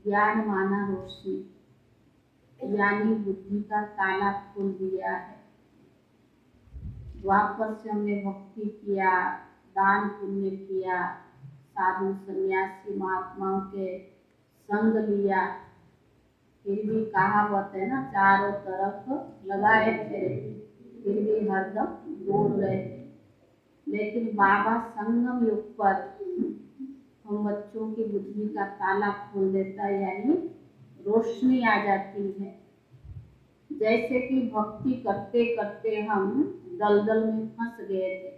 ज्ञान माना रोशनी, यानी बुद्धि का ताला खोल दिया है। द्वापर से हमने भक्ति किया, दान पुण्य किया, साधु सन्यासी महात्माओं के संग लिया, फिर भी कहावत है ना, चारों तरफ लगाए फिरे, फिर भी हरदम दूर रहे। लेकिन बाबा संगम युग पर हम बच्चों की बुद्धि का ताला खोल देता है, यानी रोशनी आ जाती है। जैसे कि भक्ति करते करते हम दलदल में फंस गए थे,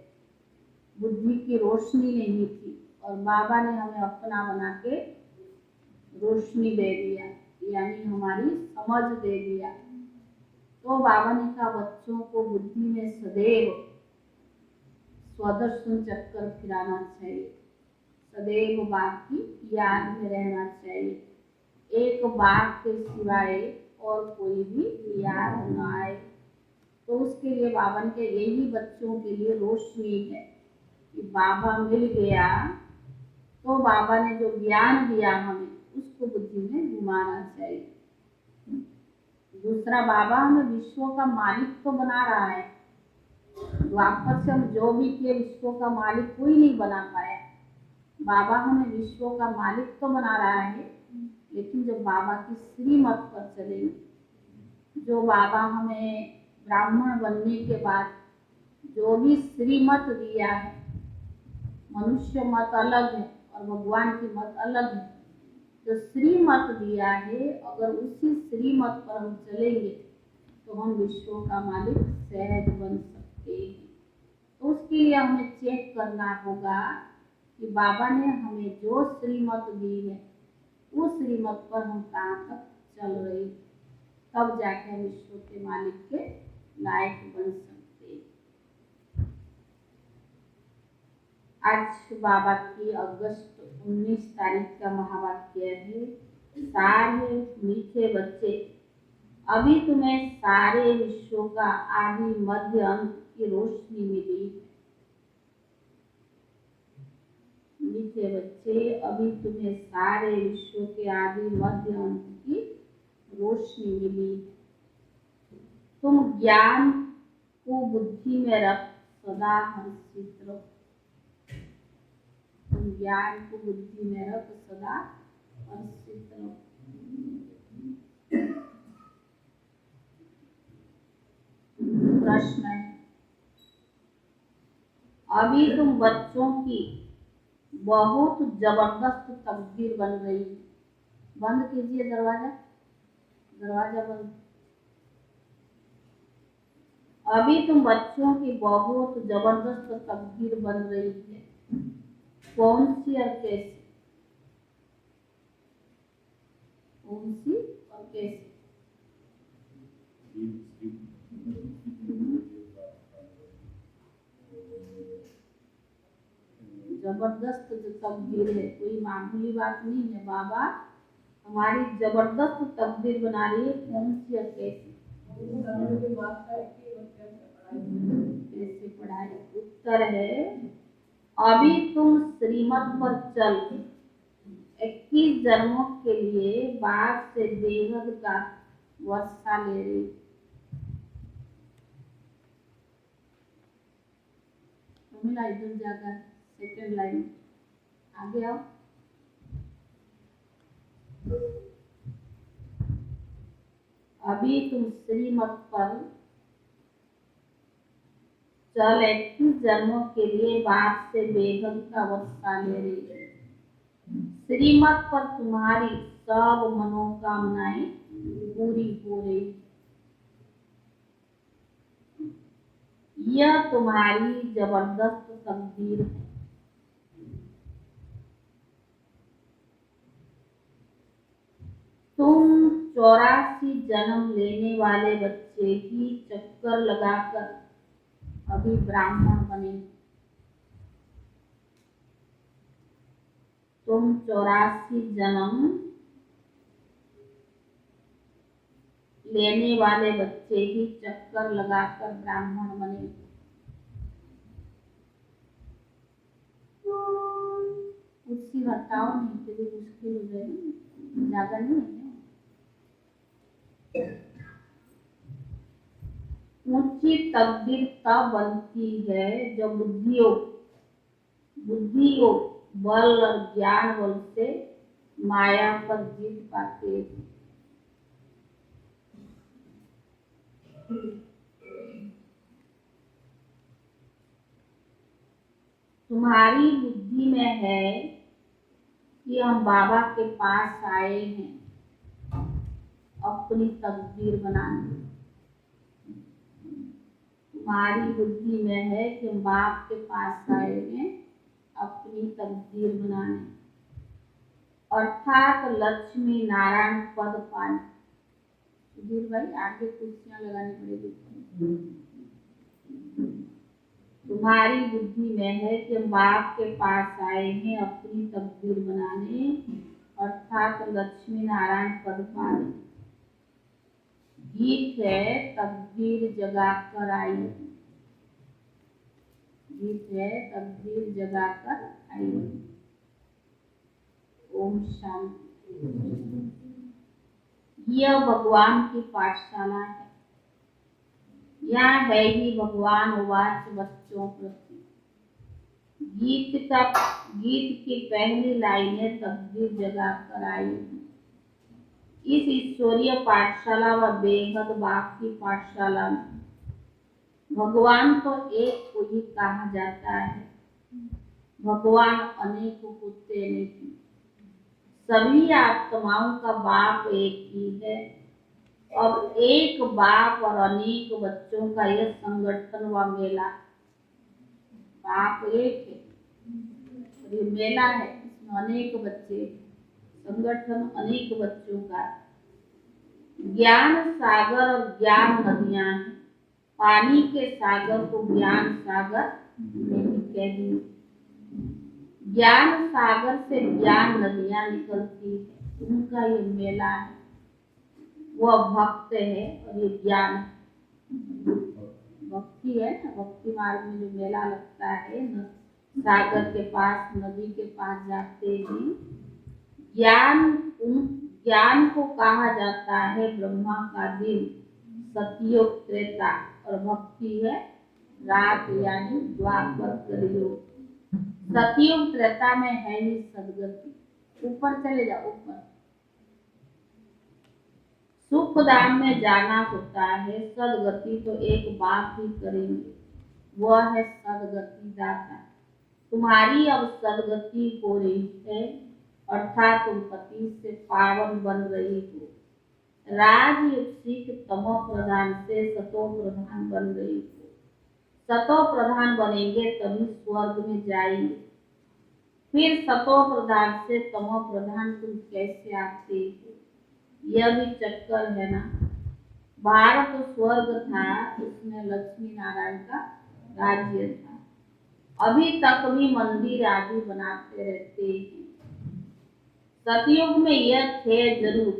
बुद्धि की रोशनी नहीं थी, और बाबा ने हमें अपना बना के रोशनी दे दिया, यानी हमारी समझ दे दिया। तो बाबा ने कहा बच्चों को बुद्धि में सदैव स्वदर्शन चक्कर फिराना चाहिए, सदैव बाप की याद में रहना चाहिए। एक बाप के सिवाय और कोई भी याद न आए। तो उसके लिए बाबा के यही बच्चों के लिए रोशनी है कि बाबा मिल गया तो बाबा ने जो ज्ञान दिया हमें उसको बुद्धि में घुमाना चाहिए। दूसरा, बाबा हमें विश्व का मालिक तो बना रहा है। द्वापर से हम जो भी किए विश्व का मालिक कोई नहीं बना पाया। बाबा हमें विश्व का मालिक तो बना रहा है, लेकिन जब बाबा की श्रीमत पर चलेंगे, जो बाबा हमें ब्राह्मण बनने के बाद जो भी श्रीमत दिया है, मनुष्य मत अलग है और भगवान की मत अलग है। जो श्रीमत दिया है, अगर उसी श्रीमत पर हम चलेंगे तो हम विश्व का मालिक सहज बन सकते हैं। तो उसके लिए हमें चेक करना होगा कि बाबा ने हमें जो श्रीमत दी है उस श्रीमत पर हम कहाँ तक चल रहे, तब जाके हम विश्व के मालिक के लायक बन सकते हैं। आज बाबा की अगस्त 19 तारीख का महावाक्य है, सारे मीठे बच्चे, अभी तुम्हें सारे विश्व का आदि मध्य अंत की रोशनी मिली। मीठे बच्चे, अभी तुम्हें सारे विश्व के आदि मध्य अंत की रोशनी मिली। तुम ज्ञान को बुद्धि में रख सदा हर्षित रहो। तुम ज्ञान को बुद्धि में रख सदा हर्षित रहो। प्रश्न है, अभी तुम बच्चों की बहुत जबरदस्त तकदीर बन रही है। बंद कीजिए दरवाजा, दरवाजा बंद। अभी तुम बच्चों की बहुत जबरदस्त तकदीर बन रही है। कौन सी और कैसे? कौन सी और कैसे? जबरदस्त जो तकदीर है, कोई मामूली बात नहीं है। बाबा हमारी जबरदस्त तकदीर बना रही है। कौन सी और कैसे? कैसे पढ़ाई? उत्तर है, अभी तुम श्रीमत पर चल 21 जन्मों के लिए बाप से बेहद का वर्षा ले रही। मिला इधर जाकर सेकंड लाइन आगे आओ। अभी तुम श्रीमत पर चल 21 जन्मों के लिए बाप से बेहद का वर्षा ले रही। श्रीमत पर तुम्हारी सब मनोकामनाएं पूरी हो रही। यह तुम्हारी जबरदस्त तकदीर है। तुम 84 जन्म लेने वाले बच्चे की चक्कर लगाकर अभी ब्राह्मण बने। तुम 84 जन्म लेने वाले बच्चे की चक्कर लगाकर ब्राह्मण बने। कुर्सी हटाओ, नहीं तो मुश्किल हो जाएगी। जागा नहीं है। ऊंची तकदीर तब बनती है जब बुद्धि बल और ज्ञान बल से माया पर जीत पाते हैं। तुम्हारी बुद्धि में है कि हम बाबा के पास आए हैं अपनी तकदीर बनाने। तुम्हारी बुद्धि में है कि हम बाप के पास आए हैं अपनी तकदीर बनाने, अर्थात लक्ष्मी नारायण पद पाने। सुधीर भाई आगे कुर्सियां लगानी पड़ेगी। तुम्हारी बुद्धि में है कि हम बाप के पास आए हैं अपनी तकदीर बनाने, अर्थात लक्ष्मी नारायण पद पाने। गीत है तकदीर जगा कर आई, गीत है तकदीर जगा कर आई। ओम शांति। यह भगवान की पाठशाला है। यहाँ है ही भगवान वाच बच्चों प्रति। गीत की पहली लाइनें तकदीर जगा कर आई। इस ईश्वरीय पाठशाला व बेहद बाप की पाठशाला में भगवान तो एक को ही कहा जाता है। भगवान अनेक होते नहीं। सभी आत्माओं का बाप एक ही है। अब एक बाप और अनेक बच्चों का यह संगठन व मेला, बाप एक है, ये मेला है, इसमें अनेक बच्चे, संगठन अनेक बच्चों का। ज्ञान सागर और ज्ञान नदियां हैं। पानी के सागर को ज्ञान सागर कह दी। ज्ञान सागर से ज्ञान नदियां निकलती है, उनका ये मेला है। वह भक्त है और ये ज्ञान है। भक्ति है ना, भक्ति मार्ग में जो मेला लगता है न, सागर के पास नदी के पास जाते हैं। ज्ञान को कहा जाता है ब्रह्मा का दिन, सतयुग त्रेता, और भक्ति है रात यानी द्वापर कलयुग। सतयुग त्रेता में है ही सदगति। ऊपर चले जाओ, ऊपर सुख धाम में जाना होता है। सदगति तो एक बात ही करेंगे, वह है सदगति दाता। तुम्हारी अब सदगति हो रही है, अर्थात तुम पति से पावन बन रही हो। राजयोग सीख तमो प्रधान से सतो प्रधान बन रही हो। सतो प्रधान बनेंगे तभी स्वर्ग में जाएंगे। फिर सतो प्रधान से तमो प्रधान तुम कैसे आते हो? यह भी चक्कर है ना। भारत स्वर्ग था, उसमें लक्ष्मी नारायण का राज्य था। अभी तक भी मंदिर आदि बनाते रहते हैं। सतयुग में यह थे जरूर,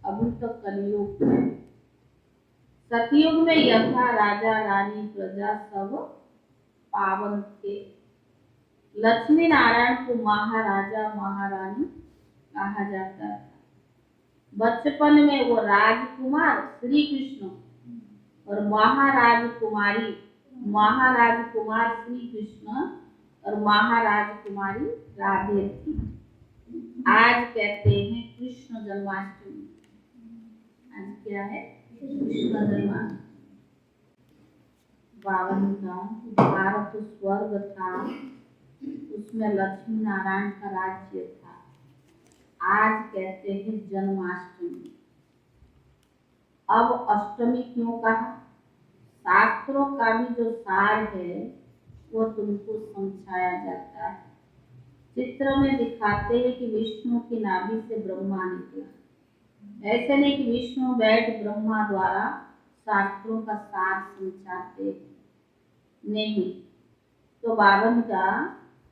अभी तो कलयुग है। सतयुग में यह था, राजा रानी प्रजा सब पावन थे। लक्ष्मी नारायण को महाराजा महारानी कहा जाता था। बचपन में वो राजकुमार श्री कृष्ण और महाराजकुमार श्री कृष्ण और महाराजकुमारी राधे थी। आज कहते हैं कृष्ण जन्माष्टमी। आज क्या है? कृष्ण जन्माष्टमी। बावन का भारत स्वर्ग था, उसमें लक्ष्मी नारायण का राज्य था। आज कहते हैं जन्माष्टमी। अब अष्टमी क्यों कहा? शास्त्रों का भी जो सार है वो तुमको समझाया जाता है। चित्र में दिखाते हैं कि विष्णु की नाभि से ब्रह्मा निकला। ऐसे नहीं कि विष्णु बैठ ब्रह्मा द्वारा शास्त्रों का सार समझाते, नहीं। तो बावन का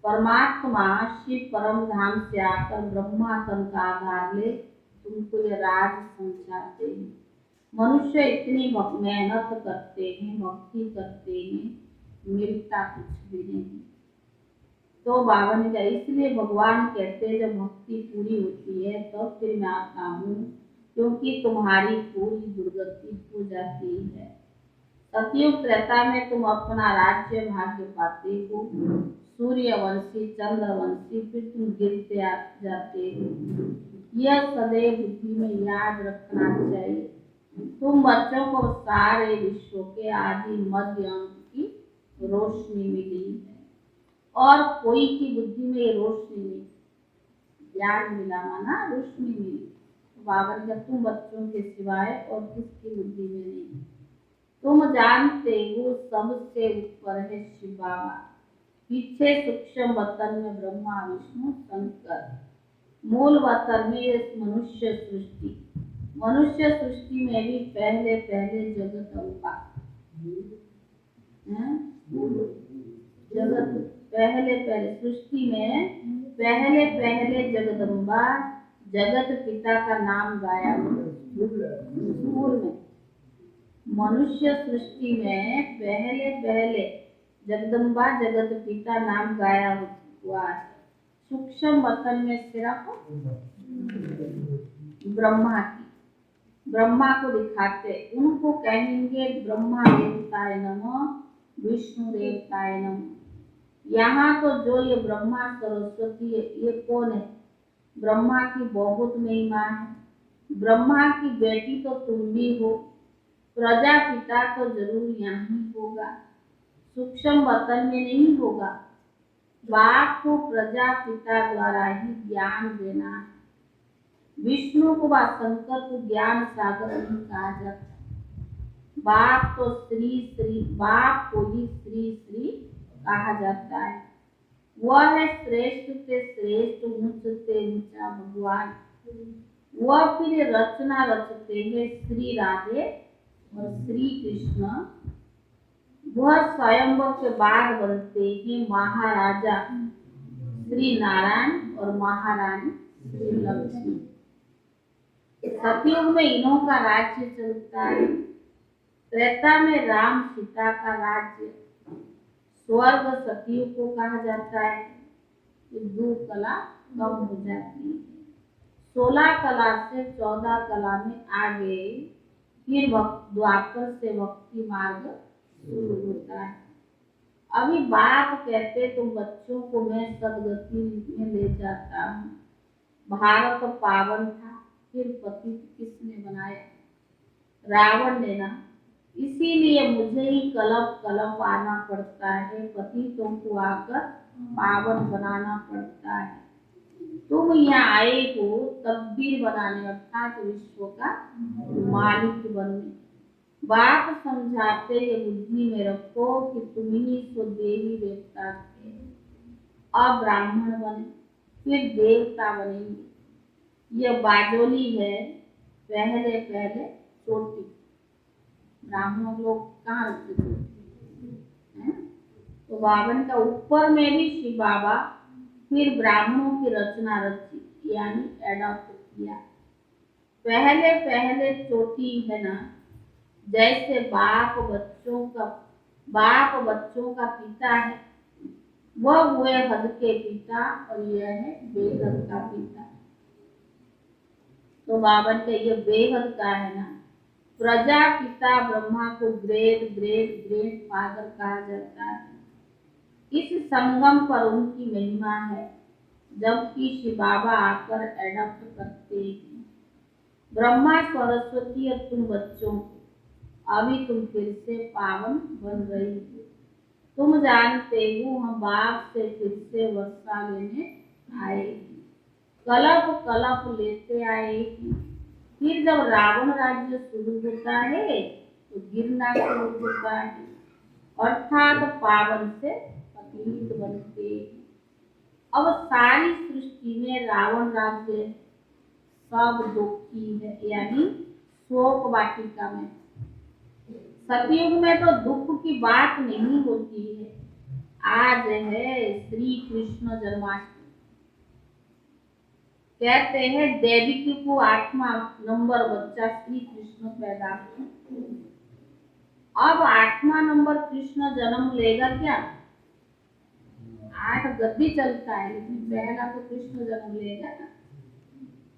परमात्मा शिव परम धाम से आकर ब्रह्मा तन का आधार ले तुमको ये राज समझाते हैं। मनुष्य इतनी मेहनत करते हैं, भक्ति करते हैं, मिलता कुछ भी नहीं। तो बावन का इसलिए भगवान कहते हैं जब भक्ति पूरी होती है तब फिर मैं आता हूँ, क्योंकि तुम्हारी पूरी दुर्गति हो जाती है। सतयुग त्रेता में तुम अपना राज्य भाग्य पाते हो, सूर्यवंशी चंद्रवंशी, फिर तुम गिरते जाते हो। यह सदैव बुद्धि में याद रखना चाहिए। तुम बच्चों को सारे विश्व के आदि मध्य अंत की रोशनी मिली है, और कोई की बुद्धि में ये रोशनी नहीं, ज्ञान मिला माना रोशनी मिली। तो बाबा ने कहा तुम बच्चों के सिवाय और किसकी बुद्धि में नहीं। तुम जानते हो सबसे ऊपर है शिव बाबा, पीछे सूक्ष्म वतन में ब्रह्मा विष्णु शंकर, मूल वतन में इस मनुष्य सृष्टि, मनुष्य सृष्टि में भी पहले पहले जगत अम्बा, जगत पहले पहले सृष्टि में पहले पहले जगदम्बा, जगत पिता का नाम गाया स्कूल में। मनुष्य सृष्टि में पहले पहले जगदम्बा जगत पिता नाम गाया हुआ है। सूक्ष्म वतन में सिर्फ ब्रह्मा की, ब्रह्मा को दिखाते, उनको कहेंगे ब्रह्मा देवताय नमः, विष्णु देवताय नमः। यहाँ तो जो ये ब्रह्मा सरस्वती है, ये कौन है? ब्रह्मा की बहुत महिमा है। ब्रह्मा की बेटी तो तुम भी हो, प्रजापिता तो जरूर यहाँ ही होगा, सूक्ष्म वतन में नहीं होगा। बाप को प्रजापिता द्वारा ही ज्ञान देना है। विष्णु को व शंकर को ज्ञान सागर नहीं कहा जाता। बाप तो श्री श्री, बाप को ही श्री श्री कहा जाता है। वह है श्रेष्ठ से श्रेष्ठ, ऊंच से ऊंचा भगवान। वह फिर रचना रचते हैं श्री राधे और श्री कृष्ण। वह स्वयंवर के बाद बनते हैं महाराजा श्री नारायण और महारानी श्री लक्ष्मी। सतयुग में इन्हों का राज्य चलता है, त्रेता में राम सीता का राज्य। स्वर्ग सतयुग को कहा जाता है। दो कला कम हो जाती है, 16 कला से 14 कला में आ गए, फिर द्वापर से भक्ति मार्ग शुरू होता है। अभी बाप कहते तुम बच्चों को मैं सदगति में ले जाता हूँ। भारत पावन था, फिर पतित किसने बनाया? रावण ने ना। इसीलिए मुझे ही कलप कलप आना पड़ता है, पतितों को आकर पावन बनाना पड़ता है। तुम यहाँ आए हो तकदीर बनाने, अर्थात विश्व का मालिक बनने। बाप समझाते ये बुद्धि में रखो कि तुम ही तो देवी देवता थे, अब ब्राह्मण बने, फिर देवता बनेंगे। यह बाजोली है, पहले पहले चोटी। ब्राह्मण लोग कहाँ रखते थे? तो बावन का ऊपर में भी शिव बाबा फिर ब्राह्मणों की रचना रची, यानी एडॉप्ट किया। पहले पहले चोटी है ना, जैसे बाप बच्चों का पिता है, वह हुए हद के पिता, और यह है बेहद का पिता। तो बावन का यह बेहद का है ना। प्रजापिता ब्रह्मा को ग्रेट ग्रेट ग्रेट फादर कहा जाता है। इस संगम पर उनकी महिमा है, जबकि शिव बाबा आकर एडॉप्ट करते हैं। ब्रह्मा सरस्वती और तुम बच्चों को, अभी तुम फिर से पावन बन रही हो। तुम जानते हो हम बाप से फिर से वर्षा लेने आए, कलप कलप लेते आए। फिर जब रावण राज्य शुरू होता है तो गिरना शुरू होता है, अर्थात पावन से पतित बनते। अब सारी सृष्टि में रावण राज्य सब दुखी है, यानी शोक वाटिका में। सतयुग में तो दुख की बात नहीं होती है। आज है श्री कृष्ण जन्माष्टमी, कहते हैं देवी को 8वां नंबर बच्चा श्री कृष्ण पैदा हुआ। अब 8वां नंबर कृष्ण जन्म लेगा क्या? 8 गद्दी चलता है, लेकिन पहला तो कृष्ण जन्म लेगा ना।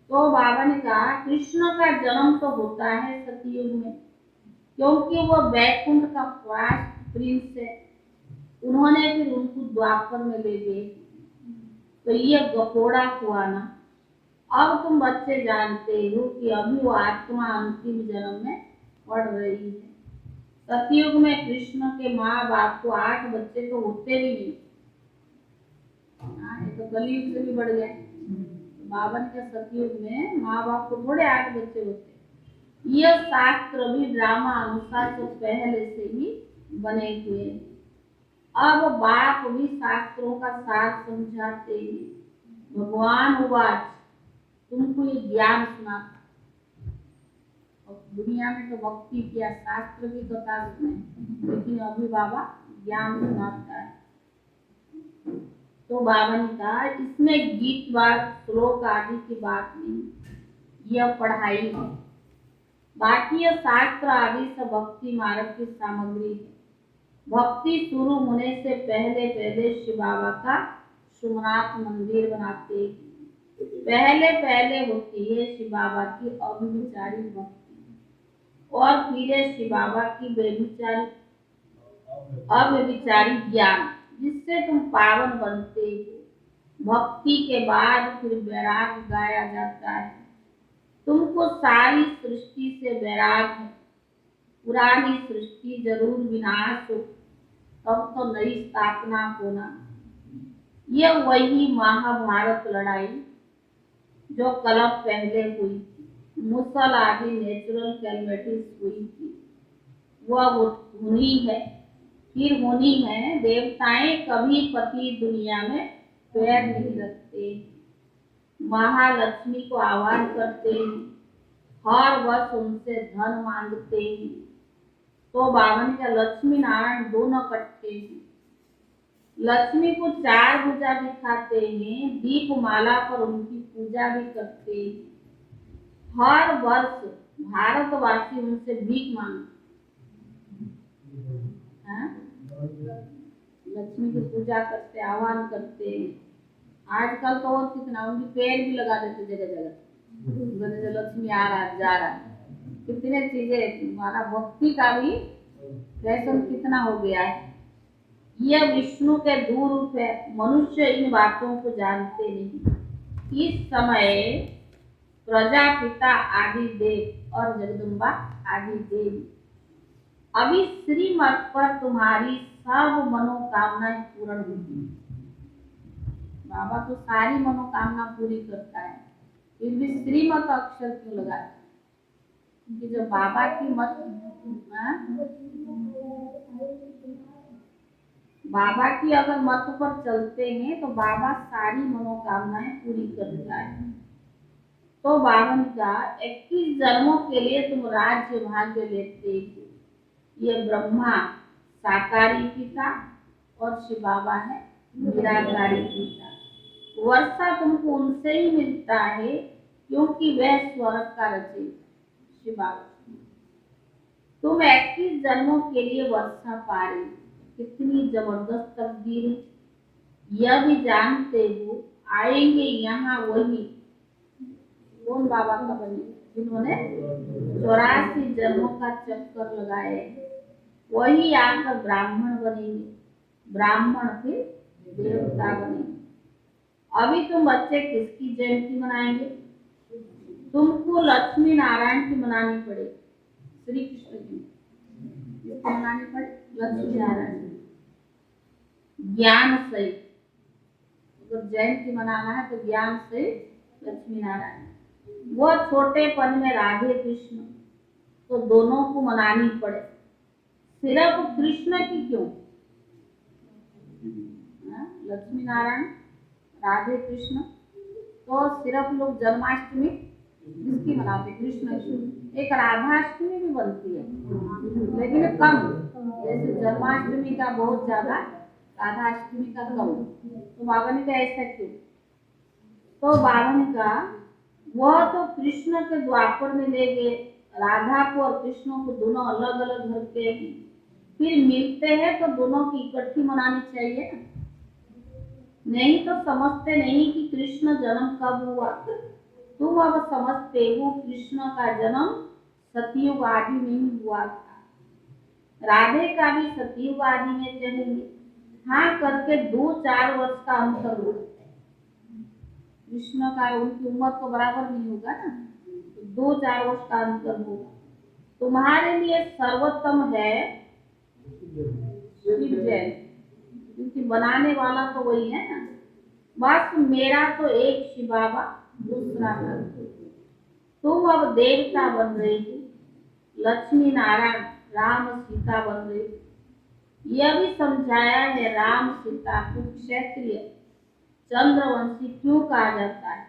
तो बाबा ने कहा कृष्ण का जन्म तो होता है सतयुग में, क्योंकि वो वैकुंठ का फर्स्ट प्रिंस है। उन्होंने फिर उनको द्वापर में ले गए, तो ये गपोड़ा हुआ ना। अब तुम बच्चे जानते हो कि अभी वो आत्मा अंतिम जन्म में पढ़ रही है। सतयुग में कृष्ण के माँ बाप को 8 बच्चे तो होते भी नहीं। ये तो कलयुग से भी बढ़ गया। बाबा के सतयुग में माँ बाप को थोड़े 8 बच्चे होते। यह शास्त्र भी ड्रामा अनुसार तो पहले से ही बने हुए हैं। अब बाप भी शास्त्रों का सार समझाते हैं। भगवान उवाच, तुमको ये ज्ञान सुनाता। और दुनिया में तो भक्ति किया, शास्त्र की कथा सुने, लेकिन अभी बाबा ज्ञान सुनाता है। तो बाबा ने कहा इसमें गीत बात श्लोक आदि की बात नहीं, यह पढ़ाई है। बाकी यह शास्त्र आदि सब भक्ति मार्ग की सामग्री है। भक्ति शुरू होने से पहले पहले शिव बाबा का सोमनाथ मंदिर बनाते हैं। पहले पहले होती है शिव बाबा की अभिचारी भक्ति, और फिर शिव बाबा की व्यभिचारी अव्यभिचारी ज्ञान, जिससे तुम पावन बनते हो। भक्ति के बाद फिर वैराग गाया जाता है। तुमको सारी सृष्टि से वैराग है। पुरानी सृष्टि जरूर विनाश हो, तब तो नई स्थापना होना। यह वही महाभारत लड़ाई जो कलम पहले हुई थी, मुसल आदि नेचुरल कैलमिटीज हुई थी, वह होनी है, फिर होनी है। देवताएं कभी पति दुनिया में पैर नहीं रखते, महालक्ष्मी को आह्वान करते हैं, हर वर्ष उनसे धन मांगते हैं। तो बावन का लक्ष्मी नारायण दोनों कटते हैं। लक्ष्मी को 4 भुजा दिखाते हैं, दीप माला पर उनकी पूजा भी करते हैं। हर वर्ष भारतवासी उनसे भीख मांगते, लक्ष्मी की पूजा करते, आह्वान करते हैं। आजकल तो और कितना उनकी पेड़ भी लगा देते जगह जगह, लक्ष्मी आ रहा जा रहा, कितने चीजें। हमारा भक्ति का भी फैशन कितना हो गया है। यह विष्णु के दूर रूप है, मनुष्य इन बातों को जानते नहीं। इस समय प्रजापिता आदि देव और जगदम्बा आदि देवी अभी श्रीमत पर तुम्हारी सब मनोकामनाएं पूर्ण होगी। बाबा तो सारी मनोकामना पूरी करता है, फिर भी श्रीमत अक्षर क्यों लगाते? क्योंकि जब बाबा की मत बाबा की अगर मत पर चलते हैं तो बाबा सारी मनोकामनाएं पूरी करता है। तो बाबा ने कहा 21 जन्मों के लिए तुम राज्य भाग्य लेते हो। ये ब्रह्मा साकारी पिता और शिव बाबा है निराकारी पिता। वर्षा तुमको उनसे ही मिलता है, क्योंकि वह स्वर्ग का रचयिता शिव बाबा। तुम 21 जन्मों के लिए वर्षा पा रहे, कितनी जबरदस्त तकदीर है। यह भी जानते हो आएंगे यहाँ वही, कौन बाबा का बने, जिन्होंने 84 जन्मों का चक्कर लगाए, वही आकर ब्राह्मण बनेंगे, ब्राह्मण फिर देवता बनेंगे। अभी तुम बच्चे किसकी जयंती मनाएंगे? तुमको लक्ष्मी नारायण की मनानी पड़ेगी, श्री कृष्ण की मनानी पड़े, लक्ष्मी नारायण ज्ञान सहित। अगर जयंती मनाना है तो ज्ञान सहित लक्ष्मी नारायण। वो छोटेपन में राधे कृष्ण, तो दोनों को मनानी पड़े। सिर्फ कृष्ण की क्यों? लक्ष्मी नारायण राधे कृष्ण, तो सिर्फ लोग जन्माष्टमी किसकी मनाते? कृष्ण की। एक राधाष्टमी भी बनती है, लेकिन कम, जैसे जन्माष्टमी का बहुत ज्यादा, राधाष्टमी का कम। तो बाबा ने कहा ऐसा क्यों? तो बाबा ने कहा वह तो कृष्ण के द्वापर में ले गए, राधा को और कृष्ण को दोनों अलग अलग घर पे फिर मिलते हैं, तो दोनों की इकट्ठी मनानी चाहिए ना। नहीं तो समझते नहीं कि कृष्ण जन्म कब हुआ, तुम अब समझते हो कृष्ण का जन्म सतयुग आदि में ही हुआ था, राधे का भी सतयुग आदि में चलेंगे। हाँ करके 2-4 वर्ष का अंतर होगा। कृष्ण का उनकी उम्र तो बराबर नहीं होगा ना, तो 2-4 वर्ष का अंतर होगा। तुम्हारे लिए सर्वोत्तम है शिव जैन, क्योंकि बनाने वाला तो वही है ना। बस मेरा तो एक शिव बाबा, दूसरा भक्त। तुम अब देवता बन रही हो, लक्ष्मी नारायण राम सीता बन रही हो। यह भी समझाया है राम सीता को क्षत्रिय चंद्रवंशी क्यों कहा जाता है,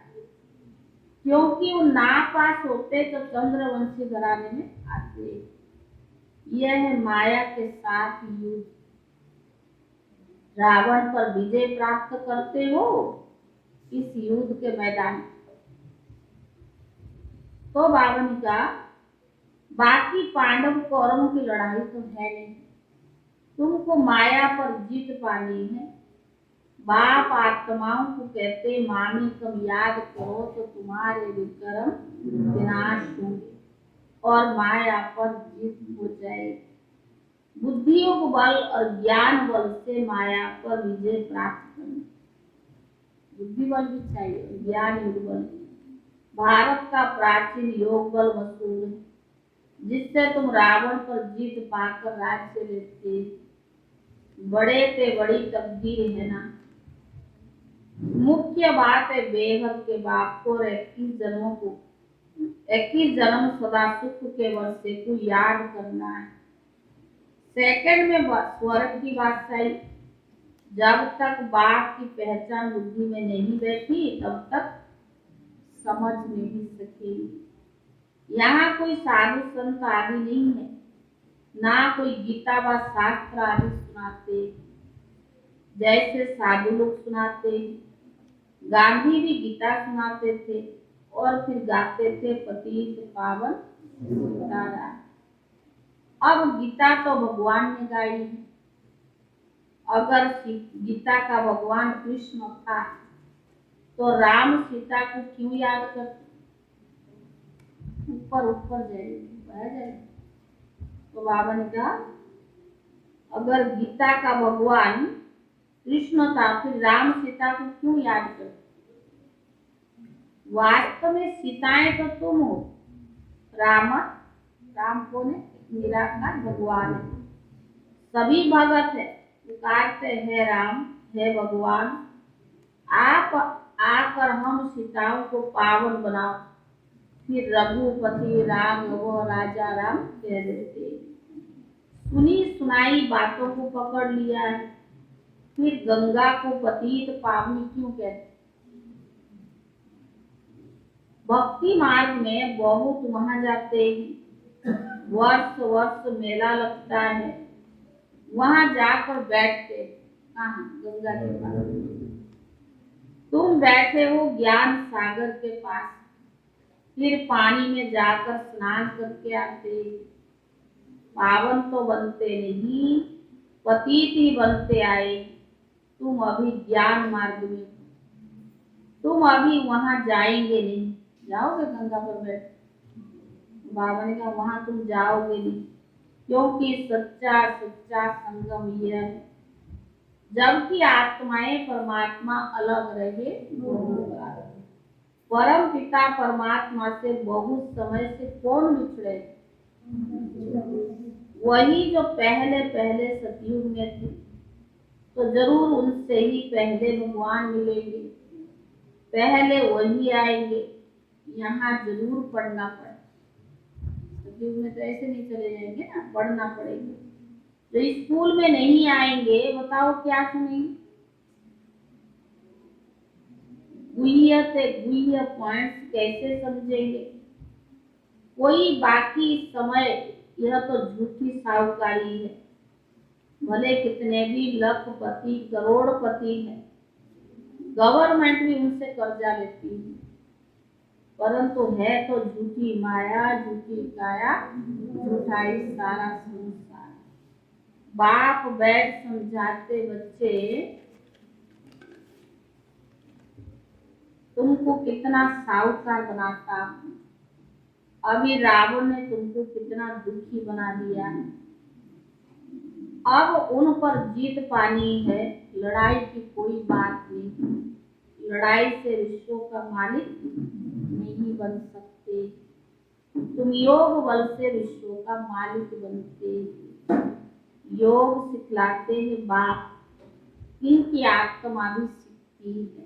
क्योंकि वो नापास होते तो चंद्रवंशी घराने में आते। यह है माया के साथ युद्ध। रावण पर विजय प्राप्त करते हो इस युद्ध के मैदान में। तो बाबा ने कहा बाकी पांडव कौरवों की लड़ाई तो है नहीं, तुमको माया पर जीत पानी है। बाप आत्माओं को कहते मामी कब याद करो तो तुम्हारे विक्रम विनाश होंगे और माया पर जीत हो जाएगी। बुद्धियोग बल और ज्ञान बल से माया पर विजय प्राप्त करना। बुद्धि बल भी चाहिए और ज्ञान योग बल। भारत का प्राचीन योग बल मशहूर है, जिससे तुम रावण पर जीत पाकर राज्य लेते। बड़े से बड़ी तकदीर है ना। मुख्य बात है बेहद के बाप को 21 जन्मों को 21 जन्म सदा सुख के वर्षे को याद करना है। सेकंड में स्वर्ग की बादशाही। जब तक बाप की पहचान बुद्धि में नहीं बैठी तब तक समझ नहीं सकेगी। यहाँ कोई साधु संत आदि नहीं है, ना कोई गीता व शास्त्र आदि सुनाते जैसे साधु लोग सुनाते। गांधी भी गीता सुनाते थे और फिर गाते थे पतित पावन सीताराम। अब गीता तो भगवान ने गाई है। अगर गीता का भगवान कृष्ण था तो राम सीता को क्यों याद करते? ऊपर ऊपर जाएगी। तो बाबा ने कहा अगर गीता का भगवान कृष्ण था फिर राम सीता को क्यों याद करते? वास्तव में सीताएं तो तुम हो। राम कौन है? निराकार भगवान है। सभी भगत है, पुकारते हैं राम है भगवान, आप आकर हम सीताओं को पावन बनाओ। फिर रघुपति राम वो राजा राम कह देते। सुनी सुनाई बातों को पकड़ लिया है, फिर गंगा को पतित पावनी क्यों कहते? भक्ति मार्ग में बहुत वहां जाते हैं, वर्ष वर्ष मेला लगता है, वहां जाकर बैठते। कहाँ? गंगा के पास। तुम बैठे हो ज्ञान सागर के पास, फिर पानी में जाकर स्नान करके आते। पावन तो बनते नहीं, पतित ही बनते आए। तुम अभी ज्ञान मार्ग में, तुम अभी वहां जाएंगे नहीं। जाओगे गंगा पर बैठ? बाबा ने कहा वहां तुम जाओगे नहीं, क्योंकि सच्चा संगम यह है जबकि आत्माएं परमात्मा अलग रहे होगा। परम पिता परमात्मा से बहुत समय से कौन बिछड़े? वही जो पहले पहले सतयुग में थे, तो जरूर उनसे ही पहले भगवान मिलेंगे, पहले वही आएंगे। यहाँ जरूर पढ़ना पड़े। सतयुग में तो ऐसे नहीं चले जाएंगे ना, पढ़ना पड़ेगा। जो स्कूल में नहीं आएंगे बताओ क्या सुनेंगे? गुह्य से गुह्य पॉइंट्स कैसे समझेंगे? कोई बाकी समय यह तो झूठी साहूकारी है। भले कितने भी लखपति करोड़पति है, गवर्नमेंट भी उनसे कर्जा लेती है, परंतु है तो झूठी माया, झूठी काया, झूठाई सारा संसार। बाप बैठ समझाते बच्चे तुमको कितना साहूकार बनाता हूँ। अभी रावण ने तुमको कितना दुखी बना दिया है। अब उन पर जीत पानी है, लड़ाई की कोई बात नहीं। लड़ाई से विश्व का मालिक नहीं बन सकते। तुम योग बल से विश्व का मालिक बनते। योग सिखलाते हैं बाप, इनकी आत्मा भी सीखती है।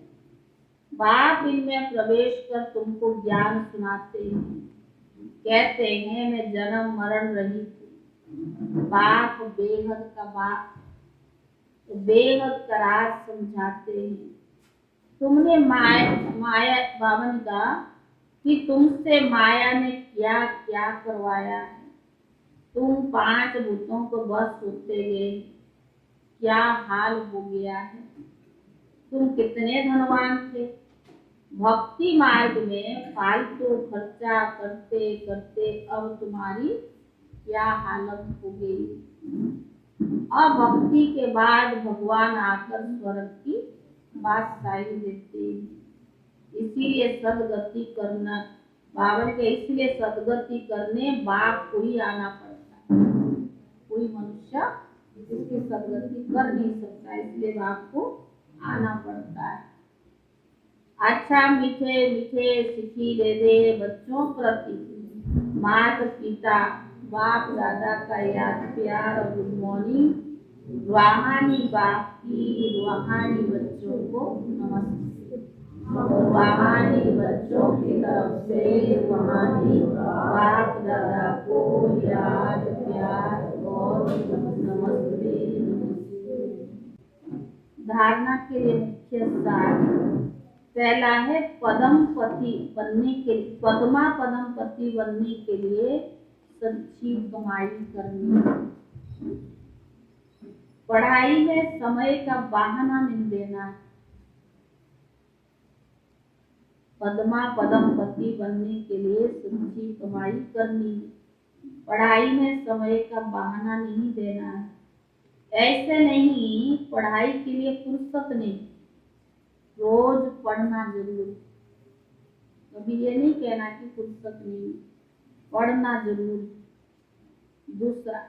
बाप इनमें प्रवेश कर तुमको ज्ञान सुनाते हैं। कहते हैं मैं जन्म मरण रहित हूँ। बाप बेहद का बाप, तो बेहद का राज समझाते हैं। तुमने माया बाबा ने कहा कि तुमसे माया ने क्या क्या करवाया है। तुम 5 भूतों को बस होते गए, क्या हाल हो गया है। तुम कितने धनवान थे, भक्ति मार्ग में फालतू खर्चा करते करते अब तुम्हारी क्या हालत हो गई। अब भक्ति के बाद भगवान आकर स्वर्ग की बादशाही देते हैं। इसीलिए सदगति करना बाबा के, इसलिए सदगति करने बाप को ही आना पड़ता है। कोई मनुष्य इसकी सदगति कर नहीं सकता, इसलिए बाप को आना पड़ता है। अच्छा मीठे मीठे सिखी दे बच्चों प्रति माता पिता बाप दादा का याद प्यार और गुड मॉर्निंग। रूहानी बाप की रूहानी बच्चों को नमस्ते। रूहानी बच्चों की तरफ से रूहानी बाप दादा को याद प्यार और नमस्ते। धारणा के लिए मुख्य सार पहला है पद्मापति बनने के लिए सच्ची कमाई करनी। पढ़ाई में समय का बहाना नहीं देना। पद्मापति बनने के लिए सच्ची कमाई करनी। पढ़ाई में समय का बहाना नहीं देना है। ऐसे नहीं पढ़ाई के लिए फुर्सत नहीं, रोज पढ़ना जरूर। कभी ये नहीं कहना कि फुर्सत नहीं, पढ़ना जरूर। दूसरा,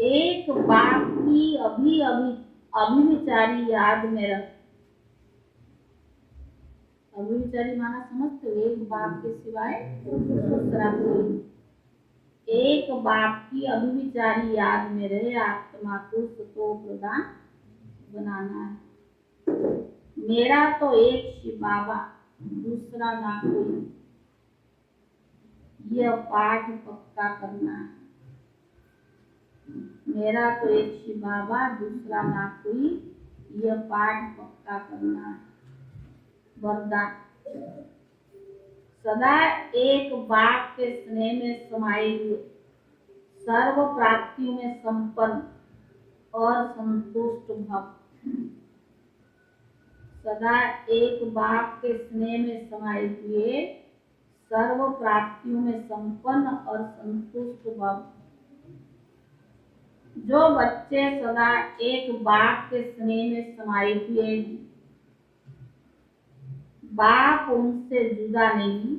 एक बाप की अभिविचारी याद में रख। अभिविचारी माना समझते हो, एक बाप के सिवाय दूसरा कोई। एक बाप की अभिविचारी याद में रहे, आत्मा को सतो प्रदान बनाना है। मेरा तो एक शिव बाबा, दूसरा ना कोई, यह पाठ पक्का करना है। मेरा तो एक शिव बाबा, दूसरा ना कोई, यह पाठ पक्का करना है। वरदान, सदा एक बाप के स्नेह में समाये हुए, सर्व प्राप्तियों में संपन्न और संतुष्ट भव। सदा एक बाप के स्नेह में समाये हुए, सर्व प्राप्तियों में संपन्न और संतुष्ट भव। जो बच्चे सदा एक बाप के स्नेह में समाये हुए हैं, बाप उनसे जुदा नहीं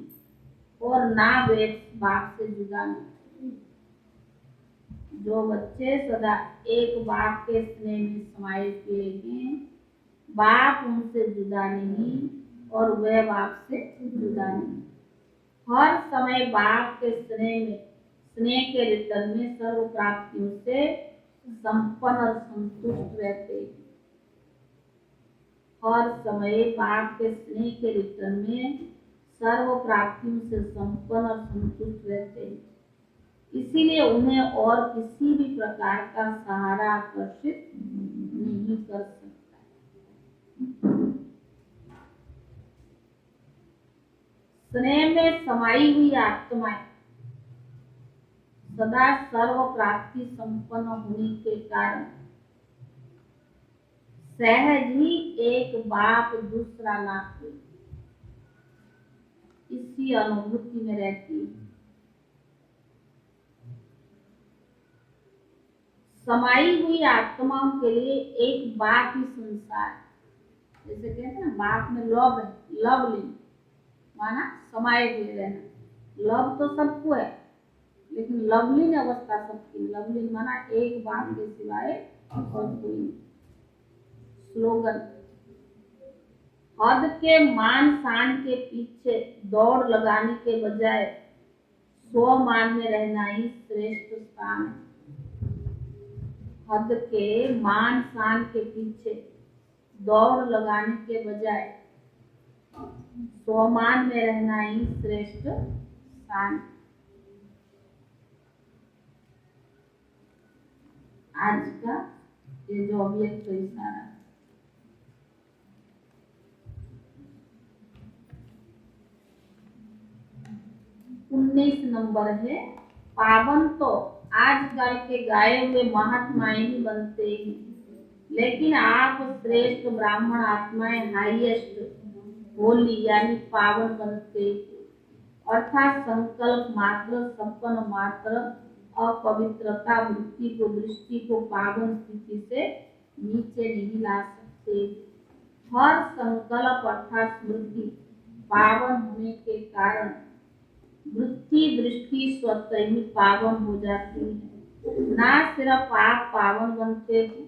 और ना वे बाप से जुदा नहीं। जो बच्चे सदा एक बाप के स्नेह में समाये हुए हैं, बाप उनसे जुदा नहीं और वह बाप से जुदा नहीं। हर समय बाप के स्नेह के रिटर्न में सर्व प्राप्तियों से संपन्न और संतुष्ट रहते। हर समय बाप के स्नेह के रिटर्न में सर्व प्राप्तियों से संपन्न और संतुष्ट रहते। इसीलिए उन्हें और किसी भी प्रकार का सहारा आकर्षित नहीं कर सकता। स्नेह में समाई हुई आत्माएं सदा सर्व प्राप्ति संपन्न होने के कारण सहज ही एक बाप दूसरा ना कोई, इसी अनुभूति में रहती है। समाई हुई आत्माओं के लिए एक बाप ही संसार, जैसे कहते हैं ना बाप में लव है, लव लीन माना समाये हुए रहना। लव तो सबको है लेकिन लवलीन अवस्था सबकी। लवलीन माना एक बाप के सिवाय और कोई नहीं। स्लोगन, हद के मान शान के पीछे दौड़ लगाने के बजाय स्वमान में रहना ही श्रेष्ठ स्थान है। हद के मान शान के पीछे दौड़ लगाने के बजाय स्वमान में रहना ही श्रेष्ठ स्थान। आज का ये जो अव्यक्त तो इशारा 19 नंबर है। पावन तो आजकल के गाए हुए महात्माएं ही बनते हैं, लेकिन आप श्रेष्ठ ब्राह्मण आत्माएं हाईएस्ट होली यानी पावन बनते, अर्थात संकल्प मात्र, सपन मात्र, अपवित्रता वृत्ति को, दृष्टि को पावन स्थिति से नीचे नहीं ला सकते। हर संकल्प अर्थात स्मृति पावन होने के कारण वृत्ति दृष्टि स्वतः ही पावन हो जाती है। ना सिर्फ आप पावन बनते हो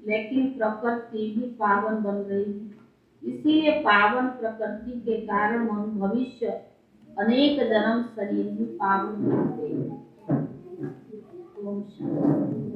लेकिन प्रकृति भी पावन बन रही है। इसीलिए पावन प्रकृति के कारण हम भविष्य अनेक जन्म शरीर भी पावन बनते हैं। ओम शांति।